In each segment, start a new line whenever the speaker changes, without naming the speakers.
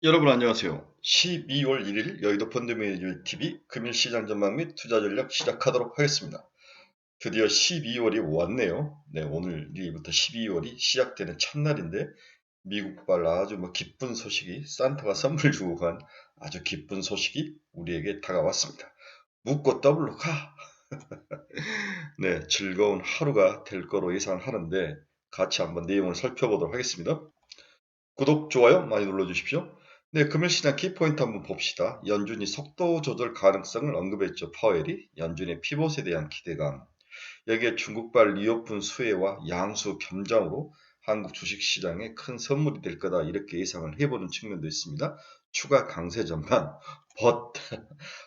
여러분 안녕하세요. 12월 1일 여의도 펀드매니저TV 금일시장 전망 및 투자 전략 시작하도록 하겠습니다. 드디어 12월이 왔네요. 네, 오늘부터 12월이 시작되는 첫날인데 미국발 아주 기쁜 소식이 산타가 선물 주고 간 아주 기쁜 소식이 우리에게 다가왔습니다. 묻고 더블로 가! 네, 즐거운 하루가 될 거로 예상하는데 같이 한번 내용을 살펴보도록 하겠습니다. 구독, 좋아요 많이 눌러주십시오. 네, 금일시장 키포인트 한번 봅시다. 연준이 속도 조절 가능성을 언급했죠. 파웰이 연준의 피봇에 대한 기대감. 여기에 중국발 리오픈 수혜와 양수 겸장으로 한국 주식시장에 큰 선물이 될 거다 이렇게 예상을 해보는 측면도 있습니다. 추가 강세 전망.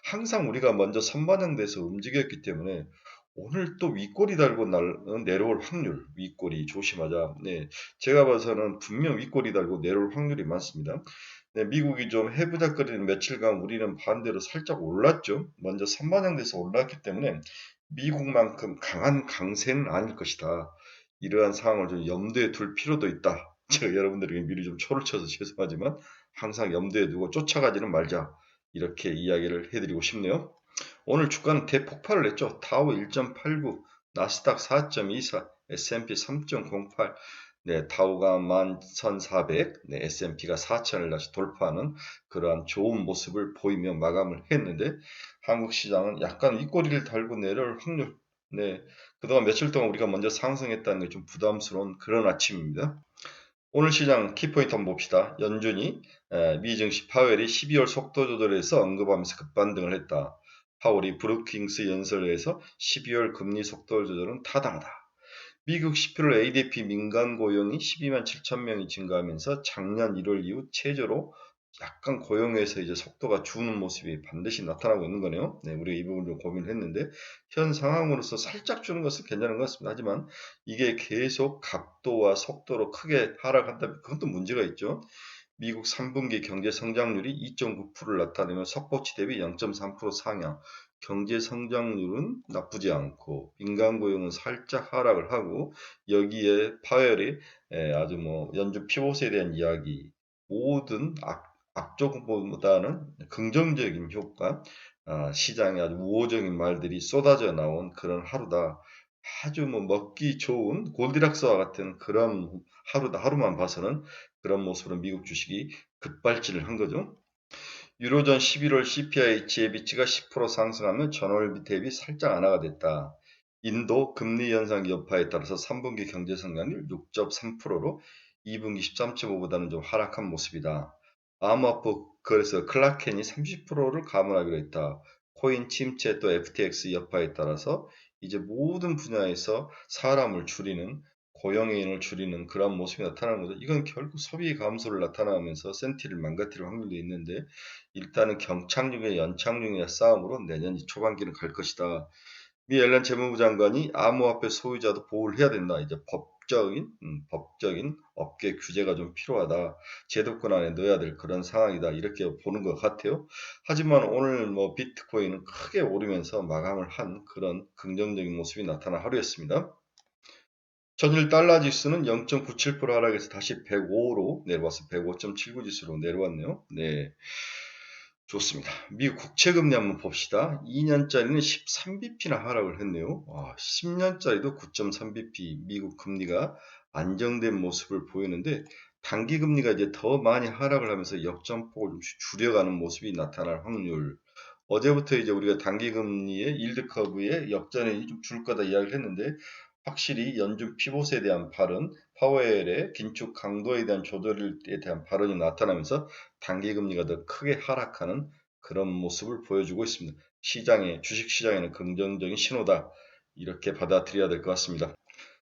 항상 우리가 먼저 선반영돼서 움직였기 때문에 오늘 또 윗꼬리 달고 내려올 확률, 윗꼬리 조심하자. 네, 제가 봐서는 분명 윗꼬리 달고 내려올 확률이 많습니다. 네, 미국이 좀 해부작거리는 며칠간 우리는 반대로 살짝 올랐죠. 먼저 선반영돼서 올랐기 때문에 미국만큼 강한 강세는 아닐 것이다. 이러한 상황을 좀 염두에 둘 필요도 있다. 제가 여러분들에게 미리 좀 초를 쳐서 죄송하지만 항상 염두에 두고 쫓아가지는 말자. 이렇게 이야기를 해드리고 싶네요. 오늘 주가는 대폭발을 했죠. 다우 1.89, 나스닥 4.24, S&P 3.08, 네, 다우가 11,400, 네, S&P가 4,000을 다시 돌파하는 그러한 좋은 모습을 보이며 마감을 했는데 한국 시장은 약간 윗꼬리를 달고 내려올 확률, 네, 그동안 며칠 동안 우리가 먼저 상승했다는 게 좀 부담스러운 그런 아침입니다. 오늘 시장 키포인트 한번 봅시다. 연준이 미 증시 파웰이 12월 속도 조절에서 언급하면서 급반등을 했다. 파월이 브루킹스 연설에서 12월 금리 속도 조절은 타당하다. 미국 11월 ADP 민간 고용이 12만 7천 명이 증가하면서 작년 1월 이후 최저로 약간 고용에서 이제 속도가 주는 모습이 반드시 나타나고 있는 거네요. 네, 우리가 이 부분을 좀 고민을 했는데 현 상황으로서 살짝 주는 것은 괜찮은 것 같습니다. 하지만 이게 계속 각도와 속도로 크게 하락한다면 그것도 문제가 있죠. 미국 3분기 경제 성장률이 2.9%를 나타내며 석고치 대비 0.3% 상향. 경제 성장률은 나쁘지 않고 민간 고용은 살짝 하락을 하고 여기에 파열이 아주 연준 피봇에 대한 이야기 모든 악조건보다는 긍정적인 효과 시장에 아주 우호적인 말들이 쏟아져 나온 그런 하루다. 아주 먹기 좋은 골디락스와 같은 그런 하루다. 하루만 봐서는 그런 모습으로 미국 주식이 급발진을 한 거죠. 유로존 11월 CPI 지혜비치가 10% 상승하면 전월 대비 살짝 완화가 됐다. 인도 금리 연상 여파에 따라서 3분기 경제 성장률 6.3%로 2분기 13.5보다는 좀 하락한 모습이다. 암호화폐 거래소 클라켄이 30%를 감안하기로 했다. 코인 침체 또 FTX 여파에 따라서 이제 모든 분야에서 사람을 줄이는 고용인을 줄이는 그런 모습이 나타나는 거죠. 이건 결국 소비 감소를 나타나면서 센티를 망가뜨릴 확률도 있는데 일단은 경착륙의 연착륙의 싸움으로 내년 초반기는 갈 것이다. 미 앨런 재무부 장관이 암호화폐 소유자도 보호를 해야 된다. 이제 법적인 업계 규제가 좀 필요하다. 제도권 안에 넣어야 될 그런 상황이다. 이렇게 보는 것 같아요. 하지만 오늘 비트코인은 크게 오르면서 마감을 한 그런 긍정적인 모습이 나타난 하루였습니다. 전일 달러 지수는 0.97% 하락해서 다시 105로 내려와서 105.79 지수로 내려왔네요. 네. 좋습니다. 미국 국채금리 한번 봅시다. 2년짜리는 13bp나 하락을 했네요. 10년짜리도 9.3bp 미국 금리가 안정된 모습을 보이는데 단기 금리가 이제 더 많이 하락을 하면서 역전폭을 좀 줄여가는 모습이 나타날 확률. 어제부터 이제 우리가 단기 금리의 일드 커브의 역전이 좀 줄 거다 이야기를 했는데 확실히 연준 피봇에 대한 발언, 파웰의 긴축 강도에 대한 조절에 대한 발언이 나타나면서 단기 금리가 더 크게 하락하는 그런 모습을 보여주고 있습니다. 주식 시장에는 긍정적인 신호다. 이렇게 받아들여야 될 것 같습니다.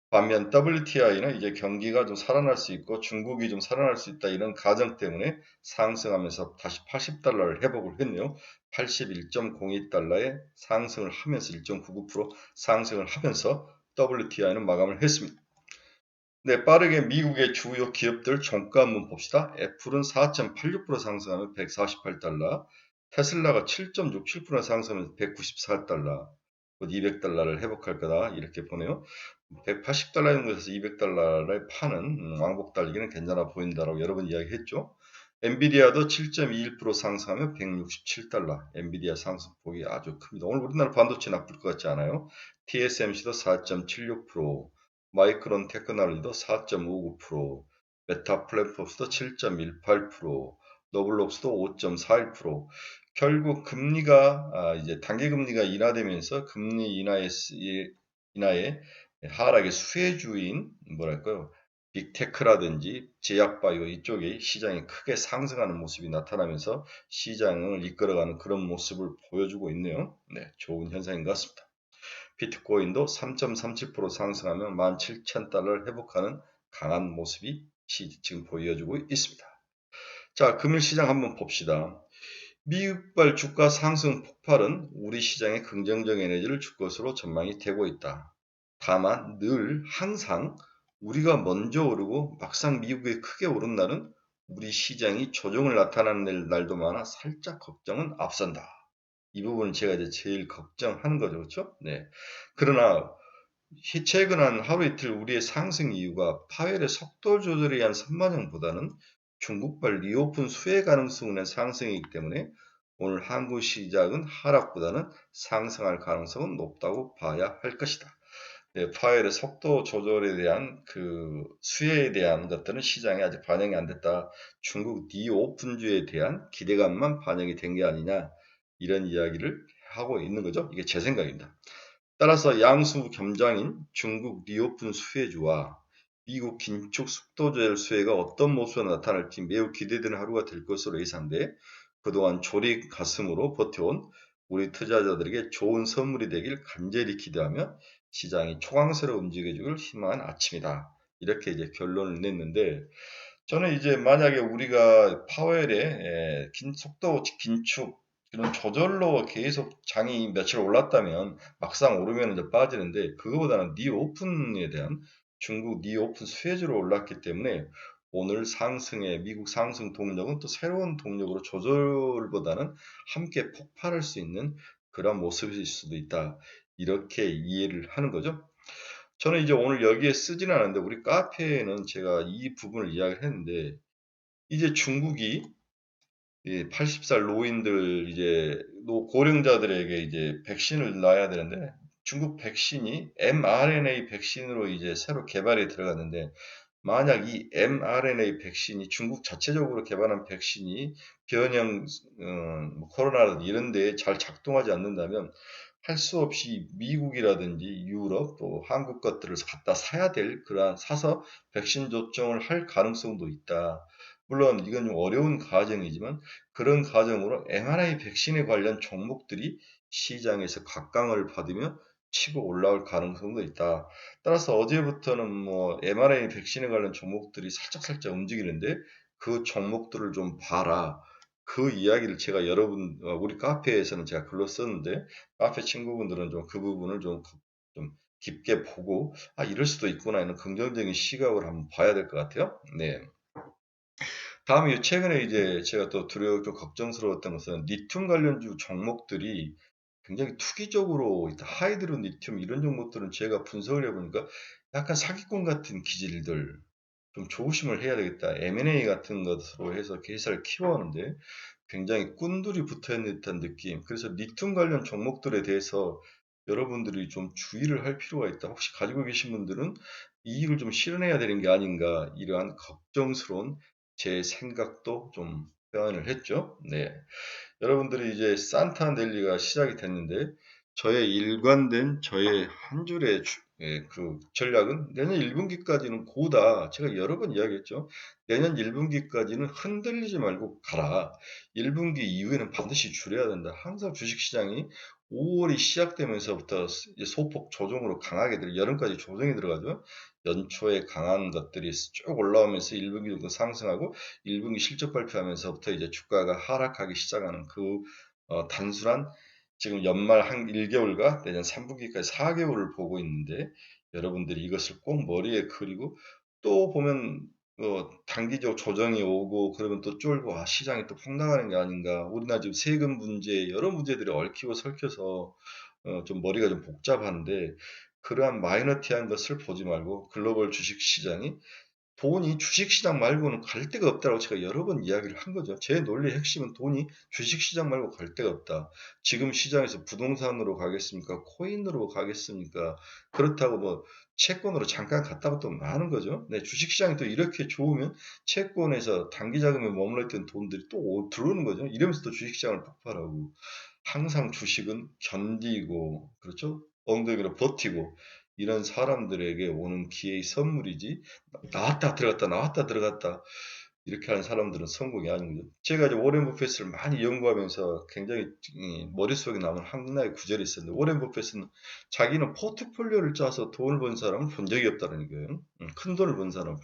반면 WTI는 이제 경기가 좀 살아날 수 있고 중국이 좀 살아날 수 있다 이런 가정 때문에 상승하면서 다시 80달러를 회복을 했네요. 81.02달러에 상승을 하면서 1.99% 상승을 하면서 WTI는 마감을 했습니다. 네, 빠르게 미국의 주요 기업들 종가 한번 봅시다. 애플은 4.86% 상승하면 148달러, 테슬라가 7.67% 상승하면 194달러, 곧 200달러를 회복할 거다 이렇게 보네요. 180달러 정도에서 200달러를 파는 왕복 달리기는 괜찮아 보인다라고 여러 번 이야기했죠. 엔비디아도 7.21% 상승하며 167달러. 엔비디아 상승폭이 아주 큽니다. 오늘 우리나라 반도체 나쁠 것 같지 않아요? TSMC도 4.76%, 마이크론 테크놀로지도 4.59%, 메타 플랫폼스도 7.18%, 노블록스도 5.41%. 결국 금리가 이제 단기 금리가 인하되면서 금리 인하의 하락의 수혜주인 뭐랄까요? 빅테크라든지 제약바이오 이쪽이 시장이 크게 상승하는 모습이 나타나면서 시장을 이끌어가는 그런 모습을 보여주고 있네요. 네, 좋은 현상인 것 같습니다. 비트코인도 3.37% 상승하며 17,000달러를 회복하는 강한 모습이 지금 보여주고 있습니다. 자, 금일 시장 한번 봅시다. 미국발 주가 상승 폭발은 우리 시장에 긍정적 에너지를 줄 것으로 전망이 되고 있다. 다만 늘 항상 우리가 먼저 오르고 막상 미국이 크게 오른 날은 우리 시장이 조정을 나타나는 날도 많아 살짝 걱정은 앞선다. 이 부분은 제가 이제 제일 걱정하는 거죠. 그렇죠? 네. 그러나 최근 한 하루 이틀 우리의 상승 이유가 파웰의 속도 조절에 의한 선반영보다는 중국발 리오픈 수혜 가능성의 상승이기 때문에 오늘 한국 시장은 하락보다는 상승할 가능성은 높다고 봐야 할 것이다. 네, 파웰의 속도 조절에 대한 그 수혜에 대한 것들은 시장에 아직 반영이 안 됐다. 중국 리오픈주에 대한 기대감만 반영이 된 게 아니냐 이런 이야기를 하고 있는 거죠. 이게 제 생각입니다. 따라서 양수 겸장인 중국 리오픈 수혜주와 미국 긴축 속도 조절 수혜가 어떤 모습으로 나타날지 매우 기대되는 하루가 될 것으로 예상돼 그동안 조리 가슴으로 버텨온 우리 투자자들에게 좋은 선물이 되길 간절히 기대하며 시장이 초강세로 움직여주길 희망한 아침이다. 이렇게 이제 결론을 냈는데 저는 이제 만약에 우리가 파웰의 속도 긴축 이런 저절로 계속 장이 며칠 올랐다면 막상 오르면 이제 빠지는데 그거보다는 니오픈에 대한 중국 니오픈 수혜주로 올랐기 때문에 오늘 상승의 미국 상승 동력은 또 새로운 동력으로 조절보다는 함께 폭발할 수 있는 그런 모습일 수도 있다. 이렇게 이해를 하는 거죠. 저는 이제 오늘 여기에 쓰지는 않았는데 우리 카페에는 제가 이 부분을 이야기를 했는데 이제 중국이 80살 노인들 이제 고령자들에게 이제 백신을 놔야 되는데 중국 백신이 mRNA 백신으로 이제 새로 개발이 들어갔는데 만약 이 mRNA 백신이 중국 자체적으로 개발한 백신이 변형 뭐 코로나라든지 이런 데에 잘 작동하지 않는다면 할 수 없이 미국이라든지 유럽 또 한국 것들을 갖다 사야 될 그러한 사서 백신 접종을 할 가능성도 있다. 물론 이건 좀 어려운 과정이지만 그런 과정으로 mRNA 백신에 관련 종목들이 시장에서 각광을 받으며 치고 올라올 가능성도 있다. 따라서 어제부터는 뭐 mRNA 백신에 관련 종목들이 살짝살짝 움직이는데 그 종목들을 좀 봐라. 그 이야기를 제가 우리 카페에서는 제가 글로 썼는데 카페 친구분들은 좀 그 부분을 좀 깊게 보고 이럴 수도 있구나 이런 긍정적인 시각을 한번 봐야 될 것 같아요. 네. 다음에 최근에 이제 제가 또 좀 걱정스러웠던 것은 리튬 관련주 종목들이 굉장히 투기적으로 하이드로 리튬 이런 종목들은 제가 분석을 해보니까 약간 사기꾼 같은 기질들 좀 조심을 해야 되겠다. M&A 같은 것으로 해서 회사를 키워오는데 굉장히 꾼들이 붙어있는 듯한 느낌. 그래서 리튬 관련 종목들에 대해서 여러분들이 좀 주의를 할 필요가 있다. 혹시 가지고 계신 분들은 이익을 좀 실현해야 되는 게 아닌가 이러한 걱정스러운 제 생각도 좀 표현을 했죠. 네. 여러분들이 이제 산타넬리가 시작이 됐는데 저의 일관된 저의 한 줄의 그 전략은 내년 1분기까지는 고다. 제가 여러 번 이야기했죠. 내년 1분기까지는 흔들리지 말고 가라. 1분기 이후에는 반드시 줄여야 된다. 항상 주식시장이 5월이 시작되면서부터 이제 소폭 조정으로 강하게 여름까지 조정이 들어가죠. 연초에 강한 것들이 쭉 올라오면서 1분기 정도 상승하고 1분기 실적 발표하면서부터 이제 주가가 하락하기 시작하는 그 단순한 지금 연말 한 1개월과 내년 3분기까지 4개월을 보고 있는데 여러분들이 이것을 꼭 머리에 그리고 또 보면 단기적 조정이 오고 그러면 또 쫄고 시장이 또 폭락하는 게 아닌가. 우리나라 지금 세금 문제 여러 문제들이 얽히고 설켜서 좀 머리가 좀 복잡한데 그러한 마이너티한 것을 보지 말고 글로벌 주식 시장이 돈이 주식시장 말고는 갈 데가 없다고 제가 여러 번 이야기를 한 거죠. 제 논리의 핵심은 돈이 주식시장 말고 갈 데가 없다. 지금 시장에서 부동산으로 가겠습니까? 코인으로 가겠습니까? 그렇다고 뭐 채권으로 잠깐 갔다가 또 마는 거죠. 네, 주식시장이 또 이렇게 좋으면 채권에서 단기 자금에 머물러 있던 돈들이 또 들어오는 거죠. 이러면서 또 주식시장을 폭발하고 항상 주식은 견디고 그렇죠? 엉덩이로 버티고 이런 사람들에게 오는 기회의 선물이지 나왔다 들어갔다 나왔다 들어갔다 이렇게 하는 사람들은 성공이 아닌 거죠. 제가 이제 워렌 버핏을 많이 연구하면서 굉장히 머릿속에 남은 하나의 구절이 있었는데 워렌 버핏은 자기는 포트폴리오를 짜서 돈을 번 사람을 본 적이 없다는 거예요. 큰 돈을 번 사람을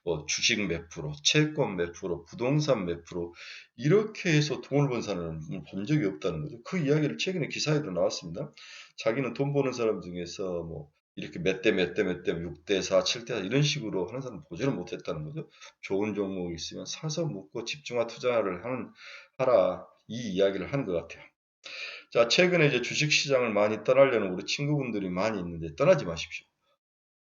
뭐 주식 몇 프로, 채권 몇 프로, 부동산 몇 프로 이렇게 해서 돈을 번 사람을 본 적이 없다는 거죠. 그 이야기를 최근에 기사에도 나왔습니다. 자기는 돈 버는 사람 중에서 뭐 이렇게 몇 대 몇 대 몇 대 6대 4, 7대 4 이런 식으로 하는 사람 보지를 못했다는 거죠. 좋은 종목이 있으면 사서 묶고 집중화 투자를 하라 이 이야기를 하는 것 같아요. 자, 최근에 이제 주식 시장을 많이 떠나려는 우리 친구분들이 많이 있는데 떠나지 마십시오.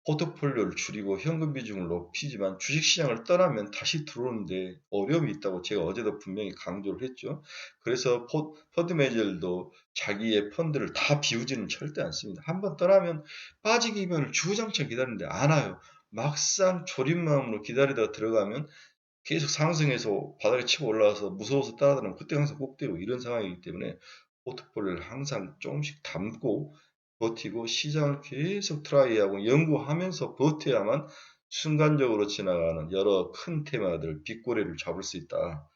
포트폴리오를 줄이고 현금 비중을 높이지만 주식시장을 떠나면 다시 들어오는데 어려움이 있다고 제가 어제도 분명히 강조를 했죠. 그래서 펀드 매니저들도 자기의 펀드를 다 비우지는 절대 않습니다. 한번 떠나면 빠지기만을 주구장창 기다리는데 안 와요. 막상 졸인 마음으로 기다리다가 들어가면 계속 상승해서 바닥에 치고 올라와서 무서워서 따라다니면 그때 항상 꼭대고 이런 상황이기 때문에 포트폴리오를 항상 조금씩 담고 버티고 시장을 계속 트라이하고 연구하면서 버텨야만 순간적으로 지나가는 여러 큰 테마들, 빅고래를 잡을 수 있다.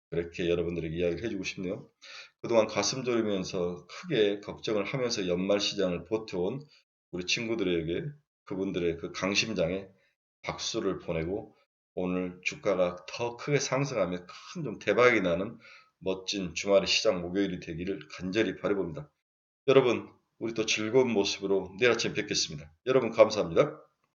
그렇게 여러분들에게 이야기를 해주고 싶네요. 그동안 가슴 졸이면서 크게 걱정을 하면서 연말 시장을 버텨온 우리 친구들에게 그분들의 그 강심장에 박수를 보내고 오늘 주가가 더 크게 상승하며 큰 좀 대박이 나는 멋진 주말의 시장 목요일이 되기를 간절히 바라봅니다. 여러분, 우리 또 즐거운 모습으로 내일 아침 뵙겠습니다. 여러분 감사합니다.